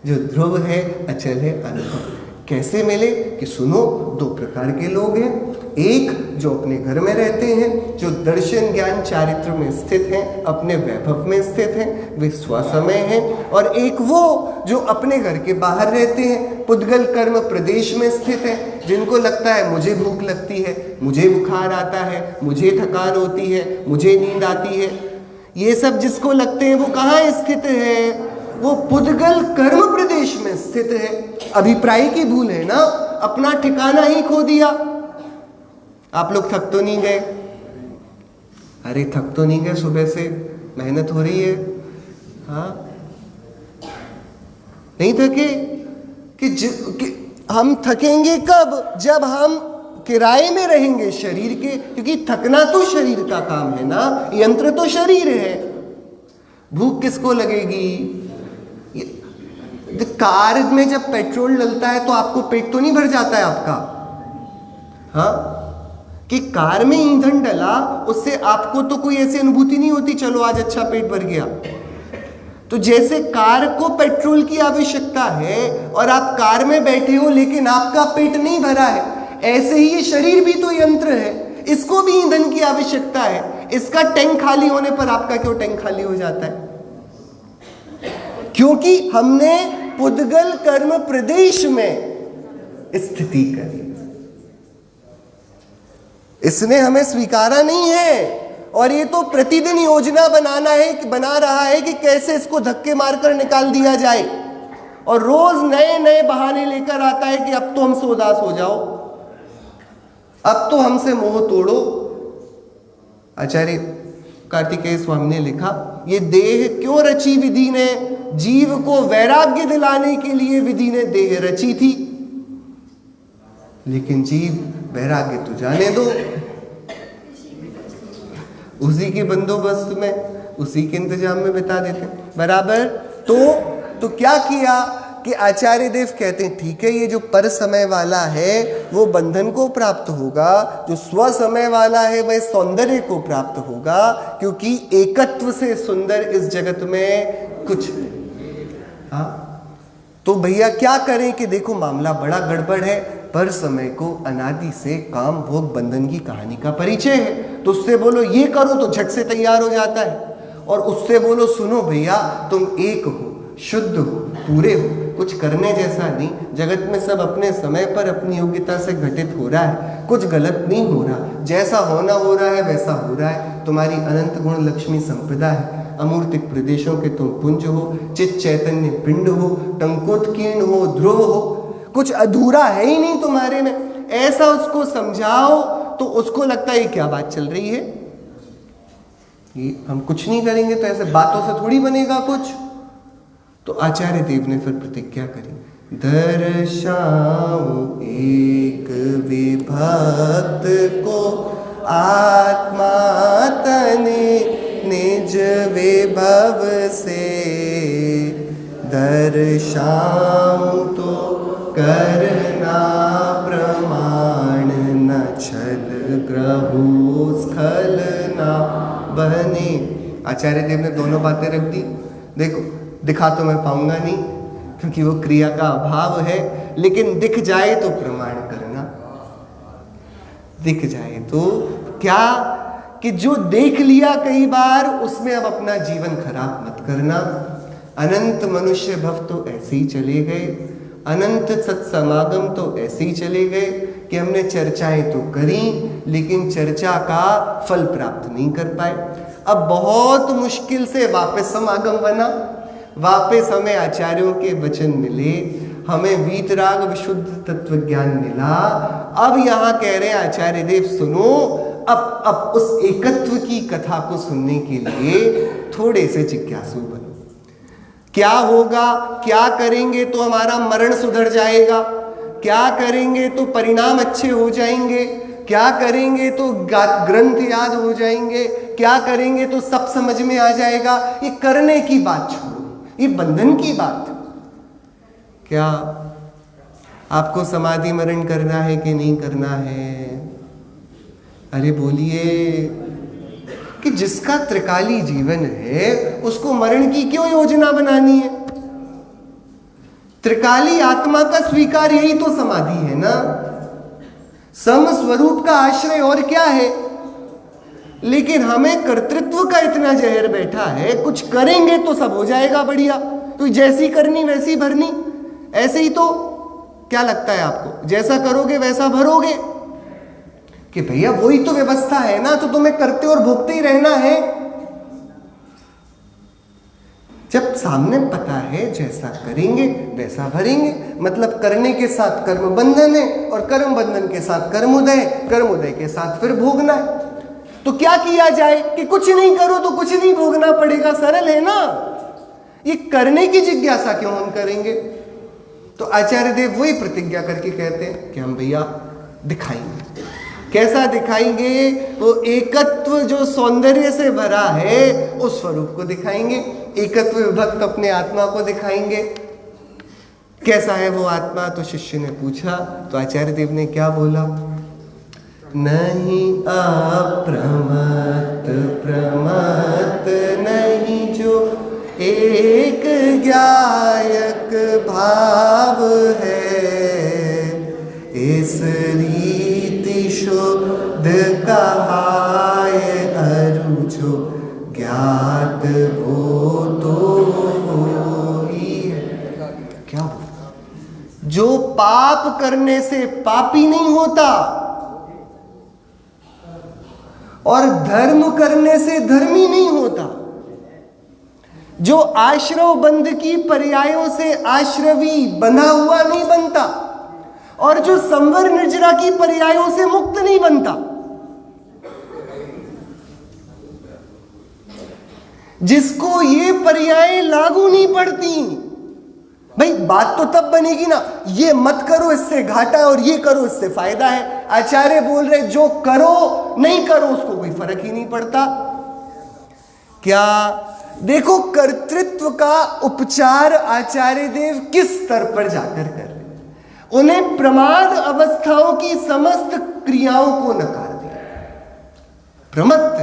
[SPEAKER 1] जो ध्रुव है, अचल है, अनुपम। कैसे मिले? कि सुनो, दो प्रकार के लोग हैं। एक जो अपने घर में रहते हैं, जो दर्शन ज्ञान चारित्र में स्थित हैं, अपने वैभव में स्थित हैं, वे स्वसमय हैं। और एक वो जो अपने घर के बाहर रहते हैं, पुद्गल कर्म प्रदेश में स्थित हैं, जिनको लगता है मुझे भूख लगती है, मुझे बुखार आता है, मुझे थकान होती है, मुझे नींद आती है। ये सब जिसको लगते हैं वो कहाँ स्थित है? वो पुद्गल कर्म प्रदेश में स्थित है। अभिप्राय की भूल है ना, अपना ठिकाना ही खो दिया। आप लोग थक तो नहीं गए? अरे थक तो नहीं गए? सुबह से मेहनत हो रही है, हाँ? नहीं थके? कि हम थकेंगे कब? जब हम किराए में रहेंगे शरीर के, क्योंकि थकना तो शरीर का काम है ना, यंत्र तो शरीर है। भूख किसको लगेगी? कार में जब पेट्रोल डलता है तो आपको पेट तो नहीं भर जाता है आपका, हाँ? कि कार में ईंधन डला, उससे आपको तो कोई ऐसी अनुभूति नहीं होती चलो आज अच्छा पेट भर गया। तो जैसे कार को पेट्रोल की आवश्यकता है और आप कार में बैठे हो लेकिन आपका पेट नहीं भरा है, ऐसे ही ये शरीर भी तो यंत्र है, इसको भी ईंधन की आवश्यकता है। इसका टैंक खाली होने पर आपका क्यों टैंक खाली हो जाता है? क्योंकि हमने पुद्गल कर्म प्रदेश में स्थिति करी, इसने हमें स्वीकारा नहीं है। और ये तो प्रतिदिन योजना बना रहा है कि कैसे इसको धक्के मारकर निकाल दिया जाए, और रोज नए नए बहाने लेकर आता है कि अब तो हमसे उदास हो जाओ, अब तो हमसे मोह तोड़ो। आचार्य कार्तिकेय स्वामी ने लिखा, ये देह क्यों रची विधि ने? जीव को वैराग्य दिलाने के लिए विधि ने देह रची थी, लेकिन जीव वैराग्य तो जाने दो, उसी के बंदोबस्त में, उसी के इंतजाम में बिता देते बराबर। तो क्या किया कि आचार्य देव कहते हैं ठीक है, ये जो पर समय वाला है वो बंधन को प्राप्त होगा, जो स्व समय वाला है वह सौंदर्य को प्राप्त होगा, क्योंकि एकत्व से सुंदर इस जगत में कुछ नहीं। हाँ, तो भैया क्या करें कि देखो मामला बड़ा गड़बड़ है। पर समय को अनादि से काम भोग बंधन की कहानी का परिचय है। तो उससे बोलो ये करो तो झट से तैयार हो जाता है, और उससे बोलो सुनो भैया तुम एक हो, शुद्ध हो, पूरे हो, कुछ करने जैसा नहीं, जगत में सब अपने समय पर अपनी योग्यता से घटित हो रहा है, कुछ गलत नहीं हो रहा, जैसा होना हो रहा है वैसा हो रहा है। तुम्हारी अनंत गुण लक्ष्मी संपदा है, अमूर्तिक प्रदेशों के तुम पुंज हो, चित चैतन्य पिंड हो, टंकोत्कीर्ण हो, ध्रुव हो, कुछ अधूरा है ही नहीं तुम्हारे में। ऐसा उसको समझाओ तो उसको लगता है ये क्या बात चल रही है, ये हम कुछ नहीं करेंगे तो ऐसे बातों से थोड़ी बनेगा कुछ। तो आचार्य देव ने फिर प्रतिज्ञा करी, दर्शाऊं एक विभक्त को आत्मा तने निज विभव से, दर्शाऊं तो करना प्रमाण न छल ग्रहो स्खल ना बने। आचार्य देव ने दोनों बातें रख दी। देखो दिखा तो मैं पाऊंगा नहीं क्योंकि वो क्रिया का अभाव है, लेकिन दिख जाए तो प्रमाण करना, दिख जाए तो क्या कि जो देख लिया कई बार उसमें अब अपना जीवन खराब मत करना। अनंत मनुष्य भव तो ऐसे ही चले गए, अनंत सत्समागम तो ऐसे ही चले गए कि हमने चर्चाएं तो करी लेकिन चर्चा का फल प्राप्त नहीं कर पाए। अब बहुत मुश्किल से वापस समागम बना, वापस हमें आचार्यों के वचन मिले, हमें वीतराग विशुद्ध तत्व ज्ञान मिला। अब यहाँ कह रहे हैं आचार्य देव सुनो, अब उस एकत्व की कथा को सुनने के लिए थोड़े से जिज्ञासु बनो। क्या होगा, क्या करेंगे तो हमारा मरण सुधर जाएगा, क्या करेंगे तो परिणाम अच्छे हो जाएंगे, क्या करेंगे तो ग्रंथ याद हो जाएंगे, क्या करेंगे तो सब समझ में आ जाएगा। ये करने की बात छोड़ो, ये बंधन की बात। क्या आपको समाधि मरण करना है कि नहीं करना है? अरे बोलिए कि जिसका त्रिकाली जीवन है उसको मरण की क्यों योजना बनानी है? त्रिकाली आत्मा का स्वीकार यही तो समाधि है ना। सम स्वरूप का आश्रय और क्या है। लेकिन हमें कर्तृत्व का इतना जहर बैठा है, कुछ करेंगे तो सब हो जाएगा बढ़िया, तो जैसी करनी वैसी भरनी। ऐसे ही तो क्या लगता है आपको, जैसा करोगे वैसा भरोगे, कि भैया वही तो व्यवस्था है ना, तो तुम्हें करते और भोगते ही रहना है। जब सामने पता है जैसा करेंगे वैसा भरेंगे, मतलब करने के साथ कर्म बंधन है और कर्म बंधन के साथ कर्म उदय के साथ फिर भोगना है। तो क्या किया जाए कि कुछ नहीं करो तो कुछ नहीं भोगना पड़ेगा, सरल है ना। ये करने की जिज्ञासा क्यों हम करेंगे। तो आचार्य देव वही प्रतिज्ञा करके कहते हैं कि हम भैया दिखाएंगे। कैसा दिखाएंगे, तो एकत्व जो सौंदर्य से भरा है उस स्वरूप को दिखाएंगे, एकत्व विभक्त अपने आत्मा को दिखाएंगे। कैसा है वो आत्मा, तो शिष्य ने पूछा, तो आचार्य देव ने क्या बोला, नहीं अप्रमत्त प्रमत्त नहीं जो एक ज्ञायक भाव है, इस रीति शुद्ध कहाय अरु जो ज्ञात वो तो ही है। क्या बोला, जो पाप करने से पापी नहीं होता और धर्म करने से धर्मी नहीं होता, जो आश्रव बंध की पर्यायों से आश्रवी बंधा हुआ नहीं बनता, और जो संवर निर्जरा की पर्यायों से मुक्त नहीं बनता, जिसको ये पर्याय लागू नहीं पड़ती। भाई बात तो तब बनेगी ना, ये मत करो इससे घाटा है और ये करो इससे फायदा है। आचार्य बोल रहे जो करो नहीं करो उसको कोई फर्क ही नहीं पड़ता। क्या देखो, कर्तृत्व का उपचार आचार्य देव किस स्तर पर जाकर कर रहे, उन्हें प्रमाद अवस्थाओं की समस्त क्रियाओं को नकार दिया, प्रमत्त।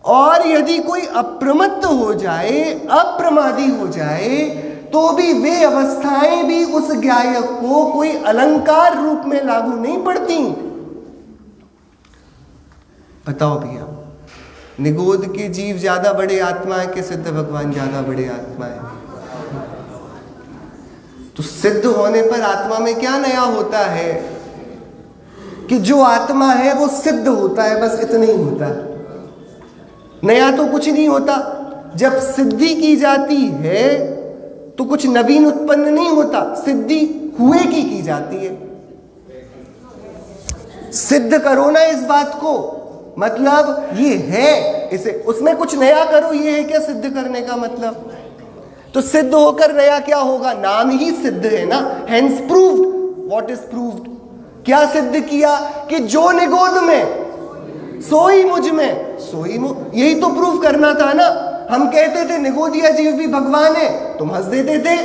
[SPEAKER 1] और यदि कोई अप्रमत्त हो जाए, अप्रमादी हो जाए, तो भी वे अवस्थाएं भी उस ज्ञायक को कोई अलंकार रूप में लागू नहीं पड़ती। बताओ भैया, निगोद के जीव ज्यादा बड़े आत्मा है कि सिद्ध भगवान ज्यादा बड़े आत्मा है? तो सिद्ध होने पर आत्मा में क्या नया होता है कि जो आत्मा है वो सिद्ध होता है, बस इतना ही होता है, नया तो कुछ नहीं होता। जब सिद्धि की जाती है तो कुछ नवीन उत्पन्न नहीं होता, सिद्धि हुए की जाती है। सिद्ध करो ना इस बात को, मतलब ये है, इसे उसमें कुछ नया करो, ये है क्या सिद्ध करने का मतलब। तो सिद्ध होकर नया क्या होगा, नाम ही सिद्ध है ना, hence proved. What is proved, क्या सिद्ध किया कि जो निगोद में सोई मुझ में, सोई यही तो प्रूव करना था ना। हम कहते थे निगोदिया जीव भी भगवान है, तुम हंस देते थे,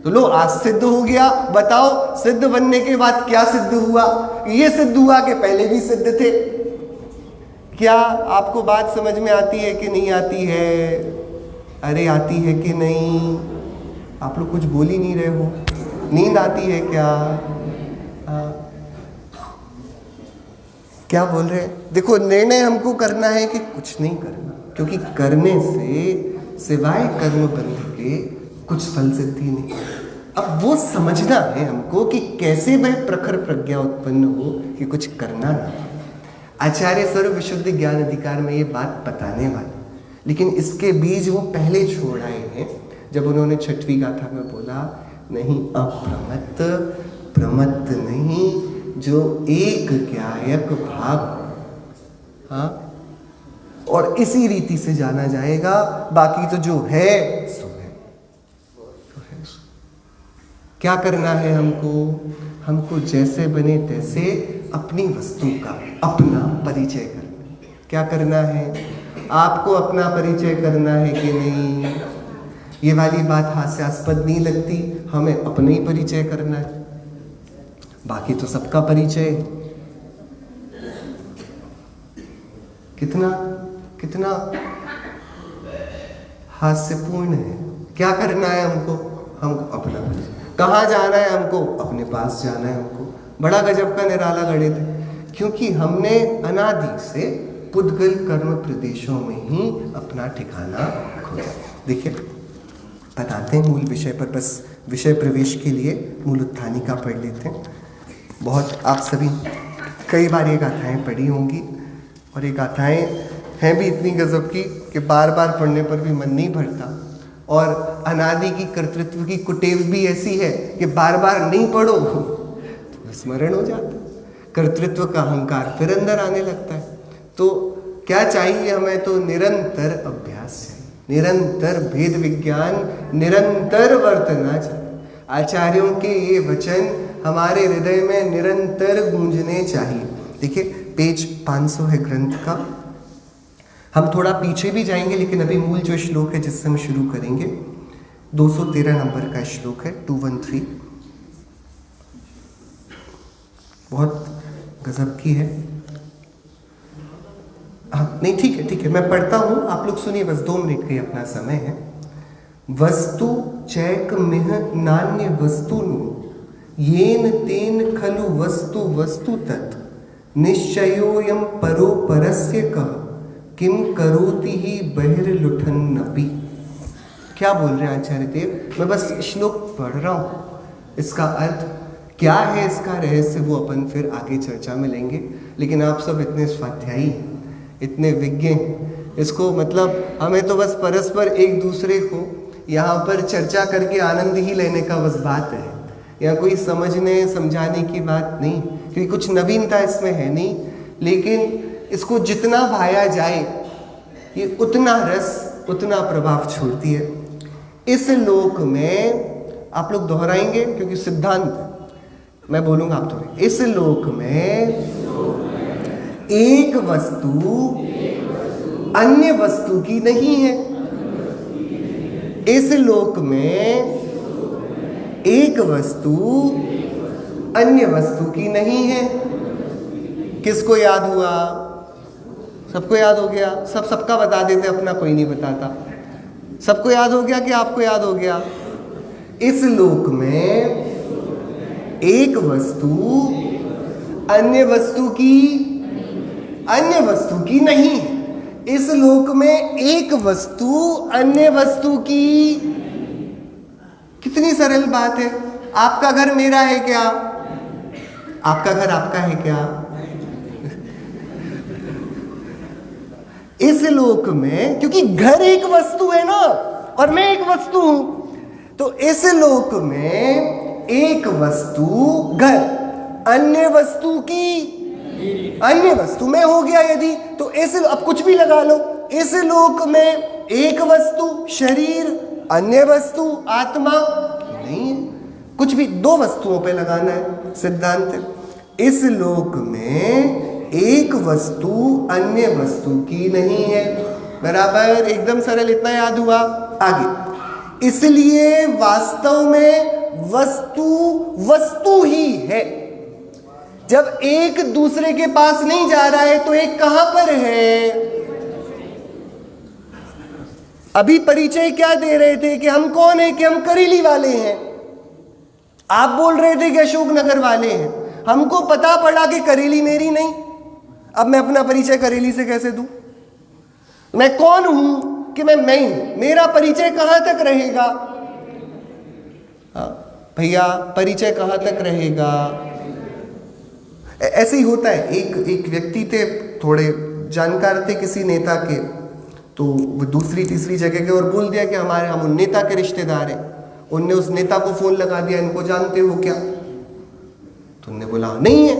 [SPEAKER 1] तो लो आज सिद्ध हो गया। बताओ सिद्ध बनने के बाद क्या सिद्ध हुआ, ये सिद्ध हुआ कि पहले भी सिद्ध थे। क्या आपको बात समझ में आती है कि नहीं आती है? अरे आती है कि नहीं? आप लोग कुछ बोल ही नहीं रहे हो, नींद आती है क्या? क्या बोल रहे हैं? देखो, निर्णय हमको करना है कि कुछ नहीं करना, क्योंकि करने से सिवाय कर्म बंध के कुछ फल सिद्धि नहीं। अब वो समझना है हमको कि कैसे वह प्रखर प्रज्ञा उत्पन्न हो कि कुछ करना ना। आचार्य सर्व विशुद्ध ज्ञान अधिकार में ये बात बताने वाले, लेकिन इसके बीज वो पहले छोड़ आए हैं जब उन्होंने छठवीं गाथा में बोला, नहीं अप्रमत्त प्रमत्त नहीं, जो एक ज्ञायक भाव। हाँ, और इसी रीति से जाना जाएगा, बाकी तो जो है सो है, तो है सो। क्या करना है हमको? हमको जैसे बने तैसे अपनी वस्तु का अपना परिचय करना। क्या करना है? आपको अपना परिचय करना है कि नहीं? ये वाली बात हास्यास्पद नहीं लगती? हमें अपना ही परिचय करना है, बाकी तो सबका परिचय। कितना कितना हास्यपूर्ण है। क्या करना है हमको? हम अपना कहाँ जाना है, हमको अपने पास जाना है। हमको बड़ा गजब का निराला गणित है, क्योंकि हमने अनादि से पुद्गल कर्म प्रदेशों में ही अपना ठिकाना खोजा। देखिए बताते हैं मूल विषय पर, बस विषय प्रवेश के लिए मूल उत्थानिका पढ़ लेते हैं। बहुत आप सभी कई बार ये गाथाएँ पढ़ी होंगी, और ये गाथाएँ हैं भी इतनी गजब की कि बार बार पढ़ने पर भी मन नहीं भरता। और अनादि की कर्तृत्व की कुटेव भी ऐसी है कि बार बार नहीं पढ़ो तो स्मरण हो जाता है, कर्तृत्व का अहंकार फिर अंदर आने लगता है। तो क्या चाहिए हमें, तो निरंतर अभ्यास चाहिए, निरंतर भेद विज्ञान, निरंतर वर्तना चाहिए। आचार्यों के ये वचन हमारे हृदय में निरंतर गूंजने चाहिए। देखिए पेज 500 है ग्रंथ का। हम थोड़ा पीछे भी जाएंगे, लेकिन अभी मूल जो श्लोक है जिससे हम शुरू करेंगे 213 नंबर का श्लोक है, 213, बहुत गजब की है। हाँ नहीं ठीक है मैं पढ़ता हूँ, आप लोग सुनिए, बस 2 मिनट का ही अपना समय है। वस्तु चैक मिह नान्य वस्तुनु येन तेन खलु वस्तु वस्तु तत् निश्चयोयम परो परस्य कः किम करोति ही बहिर्लुठन्नपि। क्या बोल रहे हैं आचार्य देव, मैं बस श्लोक पढ़ रहा हूँ, इसका अर्थ क्या है, इसका रहस्य वो अपन फिर आगे चर्चा में लेंगे। लेकिन आप सब इतने स्वाध्यायी, इतने विज्ञ, इसको मतलब हमें तो बस परस्पर एक दूसरे को यहाँ पर चर्चा करके आनंद ही लेने का बस बात है, यहाँ कोई समझने समझाने की बात नहीं, क्योंकि कुछ नवीनता इसमें है नहीं। लेकिन इसको जितना भाया जाए ये उतना रस, उतना प्रभाव छोड़ती है। इस लोक में आप लोग दोहराएंगे क्योंकि सिद्धांत, मैं बोलूंगा आप दोहराएंगे। इस लोक में एक वस्तु अन्य वस्तु की नहीं है। इस लोक में एक वस्तु अन्य वस्तु की नहीं है। किसको याद हुआ? सबको याद हो गया? सबका बता देते, अपना कोई नहीं बताता। सबको याद हो गया कि आपको याद हो गया? इस लोक में एक वस्तु अन्य वस्तु की नहीं। इस लोक में एक वस्तु अन्य वस्तु की, कितनी सरल बात है। आपका घर मेरा है क्या? आपका घर आपका है क्या? इस लोक में, क्योंकि घर एक वस्तु है ना, और मैं एक वस्तु हूं, तो इस लोक में एक वस्तु घर, अन्य वस्तु की, अन्य वस्तु में हो गया यदि, तो इस, अब कुछ भी लगा लो, इस लोक में एक वस्तु शरीर, अन्य वस्तु आत्मा नहीं है। कुछ भी दो वस्तुओं पे लगाना है सिद्धांत। इस लोक में एक वस्तु अन्य वस्तु की नहीं है। बराबर, एकदम सरल, इतना याद हुआ। आगे, इसलिए वास्तव में वस्तु वस्तु ही है। जब एक दूसरे के पास नहीं जा रहा है तो एक कहां पर है? अभी परिचय क्या दे रहे थे कि हम कौन है, कि हम करेली वाले हैं। आप बोल रहे थे कि अशोकनगर वाले हैं। हमको पता पड़ा कि करेली मेरी नहीं। अब मैं अपना परिचय करेली से कैसे दूं? मैं कौन हूं कि मैं हूं? मेरा परिचय कहां तक रहेगा? भैया परिचय कहां तक रहेगा? ऐसे ही होता है। एक व्यक्ति थे, थोड़े जानकार थे किसी नेता के, तो वो दूसरी तीसरी जगह के और बोल दिया कि हम उन नेता के रिश्तेदार हैं। उनने उस नेता को फोन लगा दिया, इनको जानते हो क्या? तो उनने बोला नहीं है।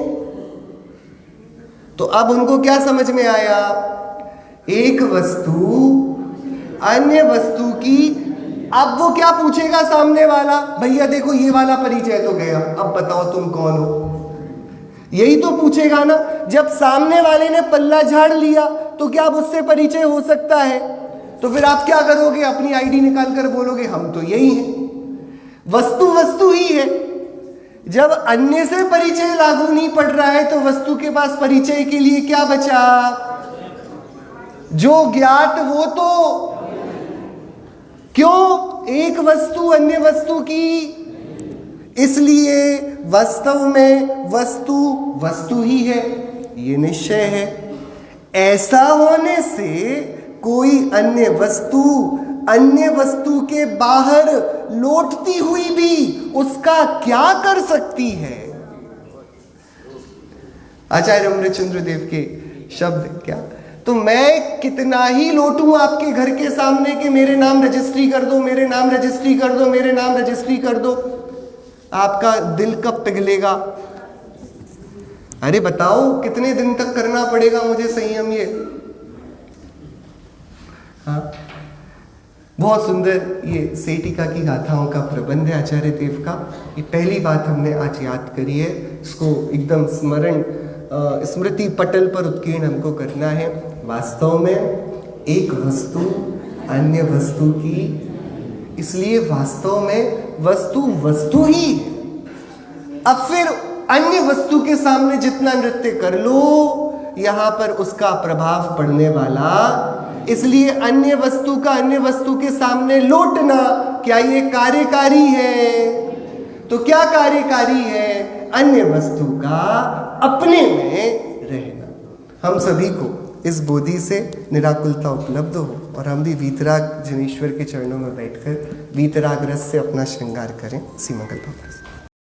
[SPEAKER 1] तो अब उनको क्या समझ में आया? एक वस्तु अन्य वस्तु की। अब वो क्या पूछेगा सामने वाला? भैया देखो ये वाला परिचय तो गया, अब बताओ तुम कौन हो? यही तो पूछेगा ना। जब सामने वाले ने पल्ला झाड़ लिया तो क्या अब उससे परिचय हो सकता है? तो फिर आप क्या करोगे? अपनी आईडी निकाल कर बोलोगे हम तो यही हैं। वस्तु वस्तु ही है। जब अन्य से परिचय लागू नहीं पड़ रहा है तो वस्तु के पास परिचय के लिए क्या बचा? जो ज्ञात वो तो क्यों? एक वस्तु अन्य वस्तु की, इसलिए वास्तव में वस्तु वस्तु ही है, ये निश्चय है। ऐसा होने से कोई अन्य वस्तु के बाहर लौटती हुई भी उसका क्या कर सकती है। आचार्य अमृतचंद्र देव के शब्द क्या, तो मैं कितना ही लौटूं आपके घर के सामने कि मेरे नाम रजिस्ट्री कर दो, मेरे नाम रजिस्ट्री कर दो, मेरे नाम रजिस्ट्री कर दो, आपका दिल कब पिघलेगा? अरे बताओ कितने दिन तक करना पड़ेगा मुझे संयम ये? हाँ, बहुत सुंदर ये सेटिका की गाथाओं का प्रबंध है आचार्य देव का। ये पहली बात हमने आज याद करी है, इसको एकदम स्मृति पटल पर उत्कीर्ण हमको करना है। वास्तव में एक वस्तु अन्य वस्तु की, इसलिए वास्तव में वस्तु वस्तु ही है। अब फिर अन्य वस्तु के सामने जितना नृत्य कर लो, यहां पर उसका प्रभाव पड़ने वाला, इसलिए अन्य वस्तु का अन्य वस्तु के सामने लौटना, क्या ये कार्यकारी है? तो क्या कार्यकारी है? अन्य वस्तु का अपने में रहना। हम सभी को इस बोधि से निराकुलता उपलब्ध हो और हम भी वीतराग जनेश्वर के चरणों में बैठकर वीतराग रस से अपना श्रृंगार करें। श्रीमंगल भवन।